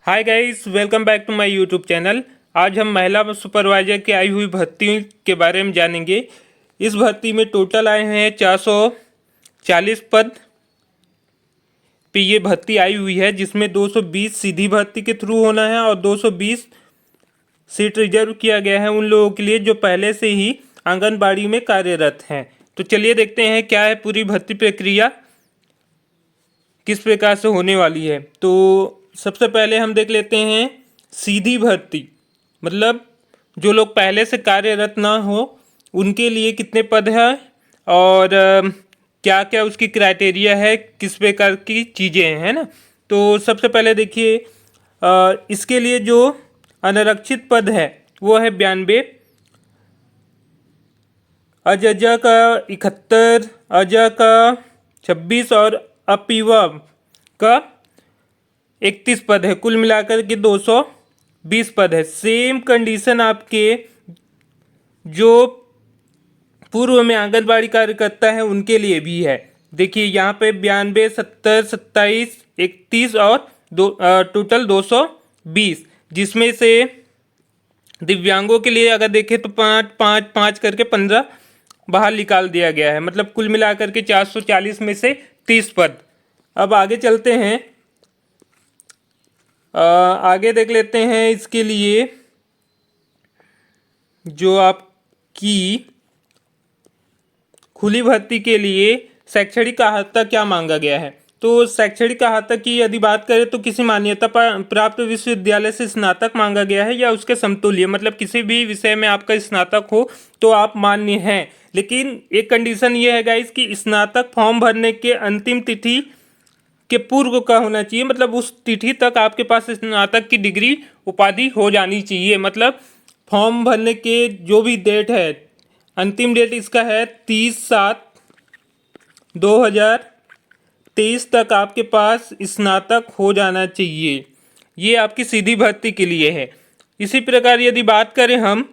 Hi guys, welcome back to my YouTube channel. आज हम महिला सुपरवाइजर की आई हुई भर्ती के बारे में जानेंगे। इस भर्ती में टोटल आए हैं 440 पद पे ये भर्ती आई हुई है, जिसमें 220 सीधी भर्ती के थ्रू होना है और 220 सीट रिजर्व किया गया है उन लोगों के लिए जो पहले से ही आंगनबाड़ी में कार्यरत हैं। तो चलिए देखते हैं क्या है पूरी भर्ती प्रक्रिया किस प्रकार से होने वाली है। तो सबसे पहले हम देख लेते हैं सीधी भर्ती, मतलब जो लोग पहले से कार्यरत ना हो उनके लिए कितने पद हैं और क्या क्या उसकी क्राइटेरिया है, किस प्रकार की चीज़ें हैं, है ना। तो सबसे पहले देखिए, इसके लिए जो अनारक्षित पद है वो है 92, अजजा का 71, अजा का 26 और अपीवा का 31 पद है। कुल मिलाकर के 220 पद है। सेम कंडीशन आपके जो पूर्व में आंगनबाड़ी कार्यकर्ता है उनके लिए भी है। देखिए यहाँ पे 92, 70, 27, 31 और टोटल 220, जिसमें से दिव्यांगों के लिए अगर देखें तो 5 करके 15 बाहर निकाल दिया गया है। मतलब कुल मिलाकर के 440 में से 30 पद। अब आगे चलते हैं, आगे देख लेते हैं इसके लिए जो आपकी खुली भर्ती के लिए शैक्षणिक अर्हता क्या मांगा गया है। तो शैक्षणिक अर्हता की यदि बात करें तो किसी मान्यता प्राप्त विश्वविद्यालय से स्नातक मांगा गया है या उसके समतुल्य, मतलब किसी भी विषय में आपका स्नातक हो तो आप मान्य हैं। लेकिन एक कंडीशन ये है गाइस कि स्नातक फॉर्म भरने के अंतिम तिथि के पूर्व का होना चाहिए, मतलब उस तिथि तक आपके पास स्नातक की डिग्री उपाधि हो जानी चाहिए। मतलब फॉर्म भरने के जो भी डेट है, अंतिम डेट इसका है 30/7/2023 तक आपके पास स्नातक हो जाना चाहिए। ये आपकी सीधी भर्ती के लिए है। इसी प्रकार यदि बात करें हम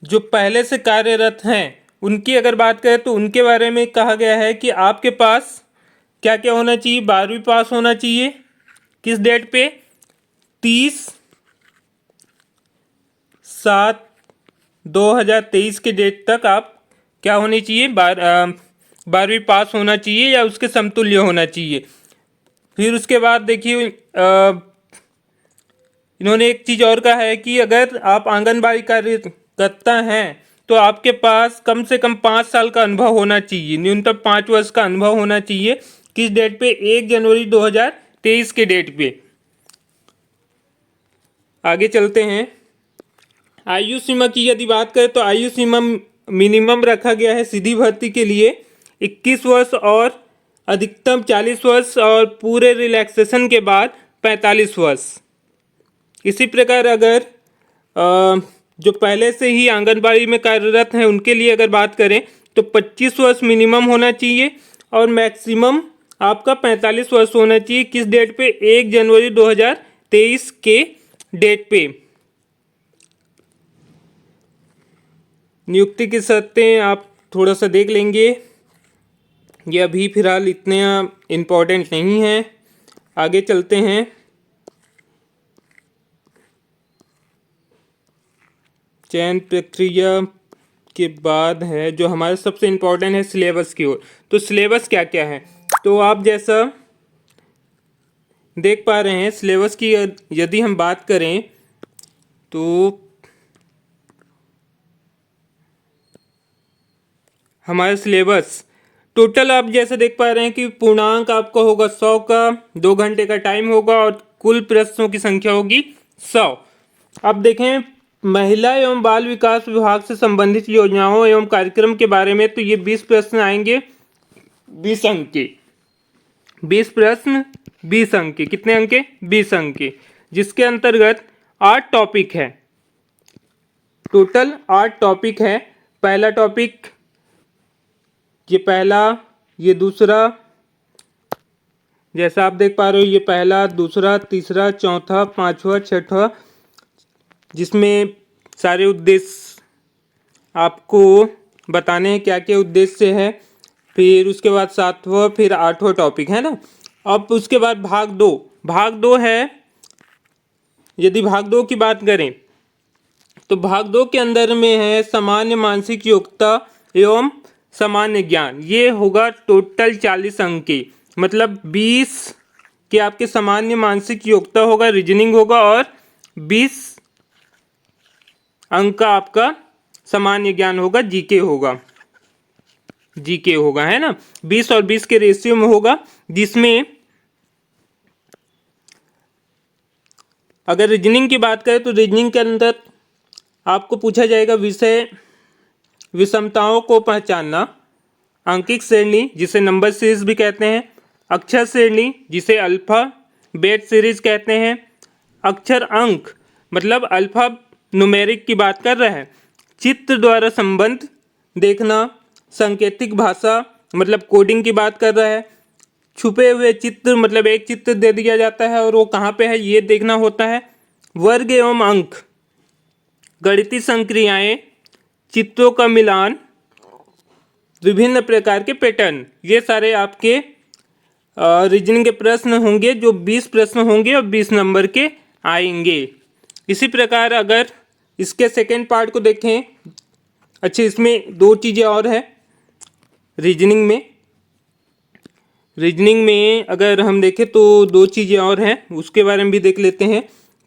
जो पहले से कार्यरत हैं उनकी अगर बात करें तो उनके बारे में कहा गया है कि आपके पास क्या क्या होना चाहिए। 12वीं पास होना चाहिए। किस डेट पे? 30/7/2023 के डेट तक आप क्या होनी चाहिए, 12वीं पास होना चाहिए या उसके समतुल्य होना चाहिए। फिर उसके बाद देखिए, इन्होंने एक चीज़ और कहा है कि अगर आप आंगनबाड़ी कार्यकर्ता हैं तो आपके पास कम से कम 5 साल का अनुभव होना चाहिए, न्यूनतम 5 वर्ष का अनुभव होना चाहिए। किस डेट पे? 1 जनवरी 2023 के डेट पे। आगे चलते हैं, आयु सीमा की यदि बात करें तो आयु सीमा मिनिमम रखा गया है सीधी भर्ती के लिए 21 वर्ष और अधिकतम 40 वर्ष और पूरे रिलैक्सेशन के बाद 45 वर्ष। इसी प्रकार अगर जो पहले से ही आंगनबाड़ी में कार्यरत हैं उनके लिए अगर बात करें तो 25 वर्ष मिनिमम होना चाहिए और मैक्सिमम आपका 45 वर्ष होना चाहिए। किस डेट पे? 1 जनवरी 2023 के डेट पे। नियुक्ति की शर्तें आप थोड़ा सा देख लेंगे, ये अभी फिलहाल इतने इम्पोर्टेंट नहीं है। आगे चलते हैं, चयन प्रक्रिया के बाद है जो हमारे सबसे इम्पोर्टेंट है सिलेबस की ओर। तो सिलेबस क्या क्या है तो आप जैसा देख पा रहे हैं, सिलेबस की यदि हम बात करें तो हमारा सिलेबस टोटल आप जैसे देख पा रहे हैं कि पूर्णांक आपका होगा 100 का, 2 घंटे का टाइम होगा और कुल प्रश्नों की संख्या होगी 100। अब देखें महिला एवं बाल विकास विभाग से संबंधित योजनाओं एवं कार्यक्रम के बारे में, तो ये 20 प्रश्न आएंगे, 20 अंक के। 20 प्रश्न 20 अंक के। कितने अंक के? 20 अंक के, जिसके अंतर्गत 8 टॉपिक है। टोटल 8 टॉपिक है। पहला टॉपिक ये पहला, ये दूसरा, जैसा आप देख पा रहे हो, ये पहला, दूसरा, तीसरा, चौथा, पांचवा, छठा, जिसमें सारे उद्देश्य आपको बताने हैं क्या क्या उद्देश्य है। फिर उसके बाद 7वां, फिर 8वां टॉपिक है ना। अब उसके बाद भाग भाग 2 है, यदि भाग 2 की बात करें तो भाग 2 के अंदर में है सामान्य मानसिक योग्यता एवं सामान्य ज्ञान। ये होगा टोटल 40 अंक की, मतलब 20 के आपके सामान्य मानसिक योग्यता होगा, रीजनिंग होगा, और 20 अंक का आपका सामान्य ज्ञान होगा, जीके होगा, जीके होगा, है ना। 20 और 20 के रेशियो में होगा, जिसमें अगर रीजनिंग की बात करें तो रीजनिंग के अंदर आपको पूछा जाएगा विषय विषमताओं को पहचानना, अंकित श्रेणी जिसे नंबर सीरीज भी कहते हैं, अक्षर श्रेणी जिसे अल्फ़ाबेट सीरीज कहते हैं, अक्षर अंक मतलब अल्फ़ा न्यूमेरिक की बात कर रहे हैं, चित्र द्वारा संबंध देखना, सांकेतिक भाषा मतलब कोडिंग की बात कर रहा है, छुपे हुए चित्र मतलब एक चित्र दे दिया जाता है और वो कहाँ पे है ये देखना होता है, वर्ग एवं अंक, गणितीय संक्रियाएं, चित्रों का मिलान, विभिन्न प्रकार के पैटर्न, ये सारे आपके रीजनिंग के प्रश्न होंगे, जो 20 प्रश्न होंगे और 20 नंबर के आएंगे। इसी प्रकार अगर इसके सेकेंड पार्ट को देखें, अच्छा इसमें 2 चीज़ें और है रीजनिंग में अगर हम देखें तो 2 चीज़ें और हैं, उसके बारे में भी देख लेते हैं।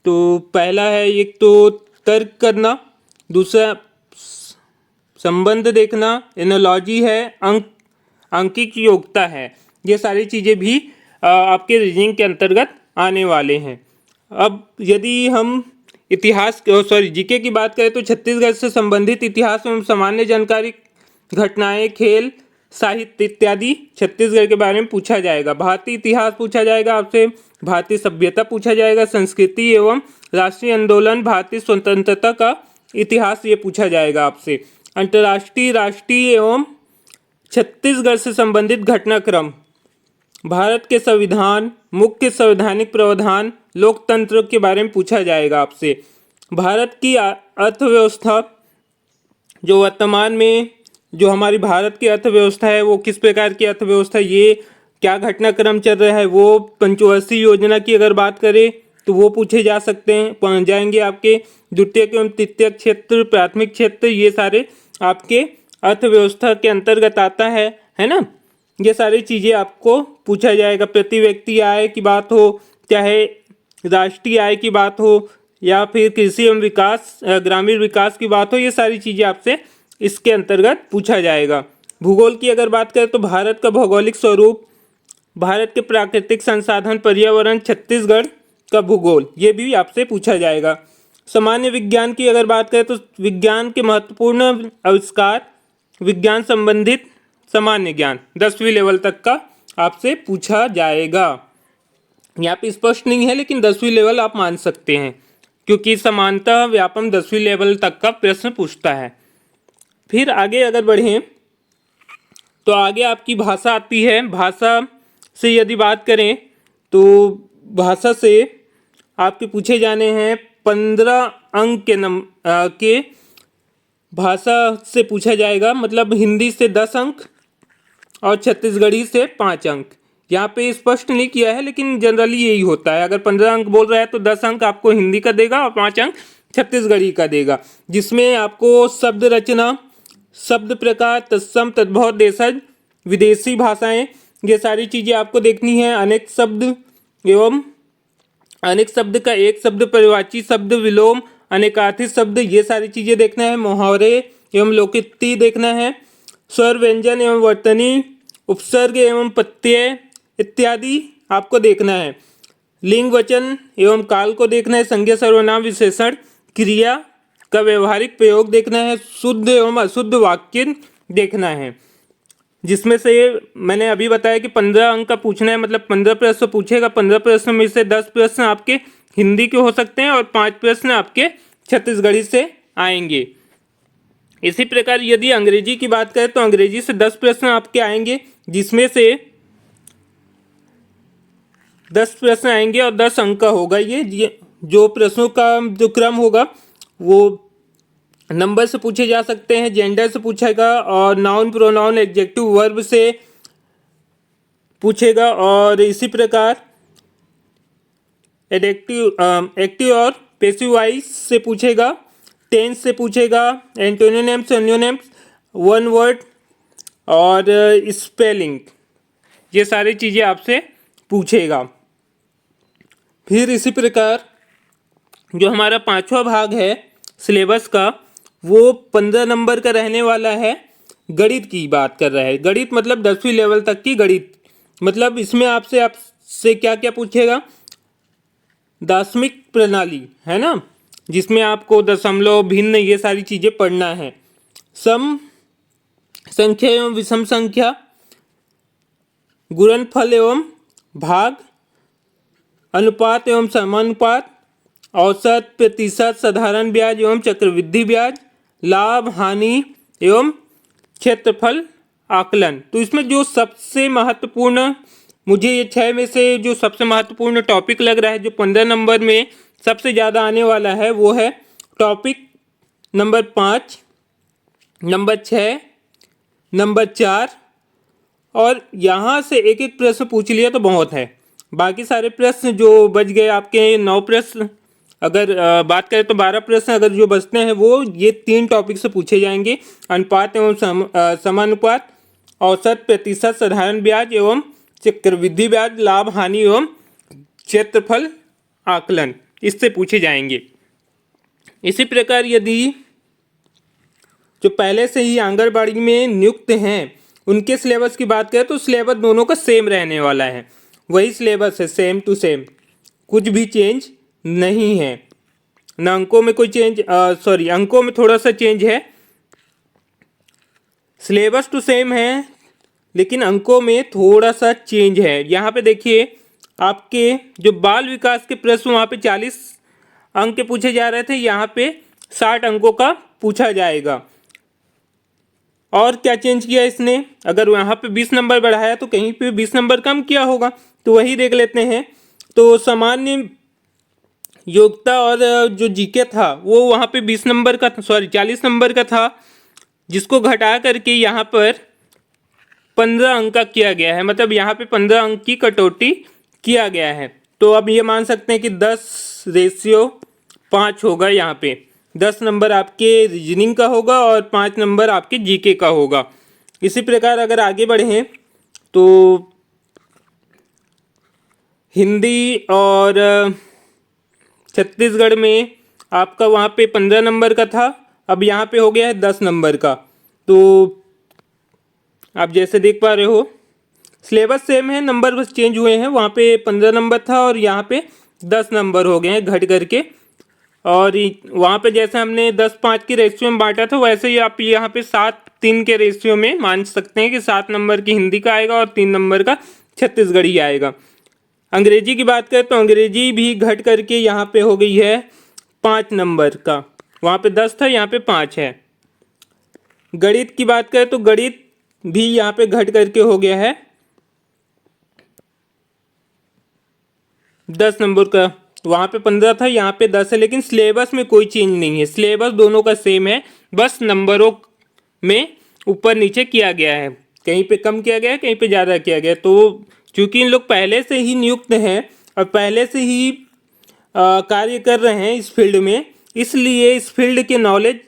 तो पहला है एक तो तर्क करना, दूसरा संबंध देखना, एनालॉजी है, अंकित योग्यता है, ये सारी चीज़ें भी आपके रीजनिंग के अंतर्गत आने वाले हैं। अब यदि हम जीके की बात करें तो छत्तीसगढ़ से संबंधित इतिहास एवं सामान्य जानकारी, घटनाएं, खेल, साहित्य इत्यादि छत्तीसगढ़ के बारे में पूछा जाएगा। भारतीय इतिहास पूछा जाएगा आपसे, भारतीय सभ्यता पूछा जाएगा, संस्कृति एवं राष्ट्रीय आंदोलन, भारतीय स्वतंत्रता का इतिहास ये पूछा जाएगा आपसे। अंतर्राष्ट्रीय, राष्ट्रीय एवं छत्तीसगढ़ से संबंधित घटनाक्रम, भारत के संविधान, मुख्य संवैधानिक प्रावधान, लोकतंत्र के बारे में पूछा जाएगा आपसे। भारत की अर्थव्यवस्था, जो वर्तमान में जो हमारी भारत की अर्थव्यवस्था है वो किस प्रकार की अर्थव्यवस्था, ये क्या घटनाक्रम चल रहा है, वो पंचवर्षीय योजना की अगर बात करें तो वो पूछे जा सकते हैं, पहुँच जाएंगे आपके। द्वितीयक एवं तृतीयक क्षेत्र, प्राथमिक क्षेत्र, ये सारे आपके अर्थव्यवस्था के अंतर्गत आता है ना। ये सारी चीज़ें आपको पूछा जाएगा। प्रति व्यक्ति आय की बात हो, चाहे राष्ट्रीय आय की बात हो, या फिर कृषि एवं विकास, ग्रामीण विकास की बात हो, ये सारी चीज़ें आपसे इसके अंतर्गत पूछा जाएगा। भूगोल की अगर बात करें तो भारत का भौगोलिक स्वरूप, भारत के प्राकृतिक संसाधन, पर्यावरण, छत्तीसगढ़ का भूगोल, ये भी आपसे पूछा जाएगा। सामान्य विज्ञान की अगर बात करें तो विज्ञान के महत्वपूर्ण आविष्कार, विज्ञान संबंधित सामान्य ज्ञान 10वीं लेवल तक का आपसे पूछा जाएगा। यहाँ पे स्पष्ट नहीं है लेकिन 10वीं लेवल आप मान सकते हैं, क्योंकि समानता व्यापम 10वीं लेवल तक का प्रश्न पूछता है। फिर आगे अगर बढ़ें तो आगे आपकी भाषा आती है। भाषा से यदि बात करें तो भाषा से आपके पूछे जाने हैं 15 अंक के भाषा से पूछा जाएगा, मतलब हिंदी से 10 अंक और छत्तीसगढ़ी से 5 अंक। यहाँ पे स्पष्ट नहीं किया है लेकिन जनरली यही होता है, अगर 15 अंक बोल रहा है तो 10 अंक आपको हिंदी का देगा और 5 अंक छत्तीसगढ़ी का देगा, जिसमें आपको शब्द रचना, शब्द प्रकार, तत्सम, तद्भव, देशज, विदेशी भाषाएं, ये सारी चीज़ें आपको देखनी है। अनेक शब्द एवं अनेक शब्द का एक शब्द, परिवाची शब्द, विलोम, अनेकार्थी शब्द, ये सारी चीज़ें देखना है। मुहावरे एवं लोकोक्ति देखना है। स्वर, व्यंजन एवं वर्तनी, उपसर्ग एवं प्रत्यय इत्यादि आपको देखना है। लिंग, वचन एवं काल को देखना है। संज्ञा, सर्वनाम, विशेषण, क्रिया का व्यवहारिक प्रयोग देखना है। शुद्ध एवं अशुद्ध वाक्य देखना है, जिसमें से मैंने अभी बताया कि 15 अंक का पूछना है, मतलब 15 प्रश्न पूछेगा। 15 प्रश्न में से 10 प्रश्न आपके हिंदी के हो सकते हैं और 5 प्रश्न आपके छत्तीसगढ़ी से आएंगे। इसी प्रकार यदि अंग्रेजी की बात करें तो अंग्रेजी से 10 प्रश्न आपके आएंगे, जिसमें से 10 प्रश्न आएंगे और 10 अंक का होगा। ये जो प्रश्नों का जो क्रम होगा वो नंबर से पूछे जा सकते हैं, जेंडर से पूछेगा और नाउन, प्रोनाउन, एडजेक्टिव, वर्ब से पूछेगा। और इसी प्रकार एक्टिव और पैसिव वॉइस से पूछेगा, टेंस से पूछेगा, एंटोनिम्स एन्योनिम्स, वन वर्ड और स्पेलिंग, ये सारी चीज़ें आपसे पूछेगा। फिर इसी प्रकार जो हमारा पांचवा भाग है सिलेबस का, वो 15 नंबर का रहने वाला है। गणित की बात कर रहा है। गणित मतलब 10वीं लेवल तक की गणित, मतलब इसमें आपसे क्या क्या पूछेगा, दार्शनिक प्रणाली है ना, जिसमें आपको दशमलव, भिन्न, ये सारी चीज़ें पढ़ना है। सम संख्या एवं विषम संख्या, गुणनफल एवं भाग, अनुपात एवं समानुपात, औसत, प्रतिशत, साधारण ब्याज एवं चक्रवृद्धि ब्याज, लाभ, हानि एवं क्षेत्रफल आकलन। तो इसमें जो सबसे महत्वपूर्ण, मुझे ये 6 में से जो सबसे महत्वपूर्ण टॉपिक लग रहा है, जो 15 नंबर में सबसे ज़्यादा आने वाला है, वो है टॉपिक नंबर 5, नंबर 6, नंबर 4। और यहाँ से एक एक प्रश्न पूछ लिया तो बहुत है। बाकी सारे प्रश्न जो बच गए आपके 9 प्रश्न, अगर बात करें तो 12 प्रश्न अगर जो बचते हैं वो ये 3 टॉपिक से पूछे जाएंगे। अनुपात एवं समानुपात, औसत, प्रतिशत, साधारण ब्याज एवं चक्रवृद्धि ब्याज, लाभ, हानि एवं क्षेत्रफल आकलन, इससे पूछे जाएंगे। इसी प्रकार यदि जो पहले से ही आंगनबाड़ी में नियुक्त हैं उनके सिलेबस की बात करें तो सिलेबस दोनों का सेम रहने वाला है। वही सिलेबस है, सेम टू सेम, कुछ भी चेंज नहीं है। न अंकों में कोई चेंज, अंकों में थोड़ा सा चेंज है। सिलेबस तो सेम है लेकिन अंकों में थोड़ा सा चेंज है। यहाँ पे देखिए, आपके जो बाल विकास के प्रश्न वहाँ पे 40 अंक के पूछे जा रहे थे, यहाँ पे 60 अंकों का पूछा जाएगा। और क्या चेंज किया इसने, अगर यहाँ पे 20 नंबर बढ़ाया तो कहीं पे 20 नंबर कम किया होगा, तो वही देख लेते हैं। तो सामान्य योग्यता और जो जीके था वो वहाँ पे 20 नंबर का, 40 नंबर का था, जिसको घटा करके यहाँ पर 15 अंक का किया गया है। मतलब यहाँ पे 15 अंक की कटौती किया गया है। तो अब ये मान सकते हैं कि 10:5 होगा। यहाँ पे 10 नंबर आपके रीजनिंग का होगा और 5 नंबर आपके जीके का होगा। इसी प्रकार अगर आगे बढ़ें तो हिंदी और छत्तीसगढ़ में आपका वहाँ पे 15 नंबर का था, अब यहाँ पे हो गया है 10 नंबर का। तो आप जैसे देख पा रहे हो सिलेबस सेम है, नंबर बस चेंज हुए हैं। वहाँ पे 15 नंबर था और यहाँ पे 10 नंबर हो गए हैं घट करके। और वहाँ पे जैसे हमने 10:5 की रेशियो में बांटा था, वैसे ही आप यहाँ पे 7:3 के रेशियो में मान सकते हैं कि 7 नंबर की हिंदी का आएगा और 3 नंबर का छत्तीसगढ़ी आएगा। अंग्रेजी की बात करें तो अंग्रेजी भी घट करके यहाँ पे हो गई है 5 नंबर का, वहाँ पे 10 था, यहाँ पे 5 है। गणित की बात करें तो गणित भी यहाँ पे घट करके हो गया है 10 नंबर का, वहाँ पे 15 था, यहाँ पे 10 है। लेकिन सिलेबस में कोई चेंज नहीं है, सिलेबस दोनों का सेम है, बस नंबरों में ऊपर नीचे किया गया है, कहीं पे कम किया गया है, कहीं पे ज़्यादा किया गया है। तो चूँकि इन लोग पहले से ही नियुक्त हैं और पहले से ही कार्य कर रहे हैं इस फील्ड में, इसलिए इस फील्ड के नॉलेज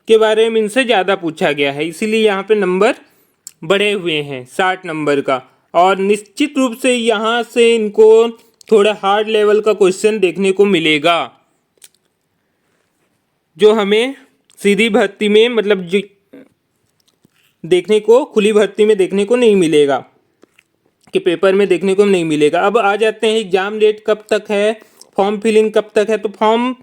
के बारे में इनसे ज़्यादा पूछा गया है, इसीलिए यहाँ पे नंबर बढ़े हुए हैं 60 नंबर का। और निश्चित रूप से यहाँ से इनको थोड़ा हार्ड लेवल का क्वेश्चन देखने को मिलेगा, जो हमें सीधी भर्ती में, मतलब देखने को, खुली भर्ती में देखने को नहीं मिलेगा, कि पेपर में देखने को नहीं मिलेगा। अब आ जाते हैं एग्जाम डेट कब तक है, फॉर्म फिलिंग कब तक है। तो फॉर्म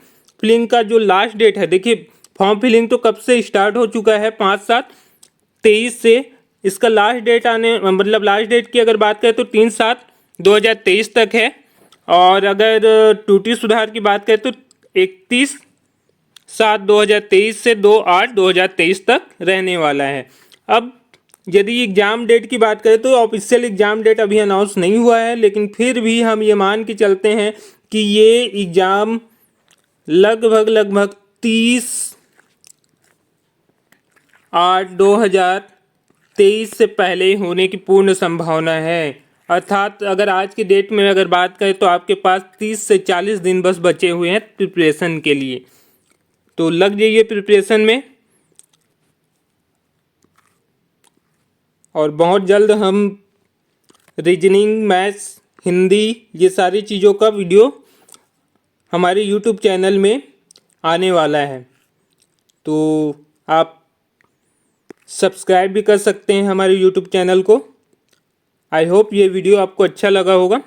फिलिंग का जो लास्ट डेट है, देखिए फॉर्म फिलिंग तो कब से स्टार्ट हो चुका है, 5/7/23 से। इसका लास्ट डेट मतलब लास्ट डेट की अगर बात करें तो 3/7/2023 तक है। और अगर त्रुटि सुधार की बात करें तो 31/7/2023 से 2/8/2023 तक रहने वाला है। अब यदि एग्ज़ाम डेट की बात करें तो ऑफिशियल एग्ज़ाम डेट अभी अनाउंस नहीं हुआ है, लेकिन फिर भी हम ये मान के चलते हैं कि ये एग्ज़ाम लगभग 30/8/2023 से पहले होने की पूर्ण संभावना है। अर्थात अगर आज की डेट में अगर बात करें तो आपके पास 30 से 40 दिन बस बचे हुए हैं प्रिपरेशन के लिए। तो लग जाइए प्रिपरेशन में, और बहुत जल्द हम रीजनिंग, मैथ्स, हिंदी, ये सारी चीज़ों का वीडियो हमारे यूट्यूब चैनल में आने वाला है। तो आप सब्सक्राइब भी कर सकते हैं हमारे यूट्यूब चैनल को। आई होप ये वीडियो आपको अच्छा लगा होगा।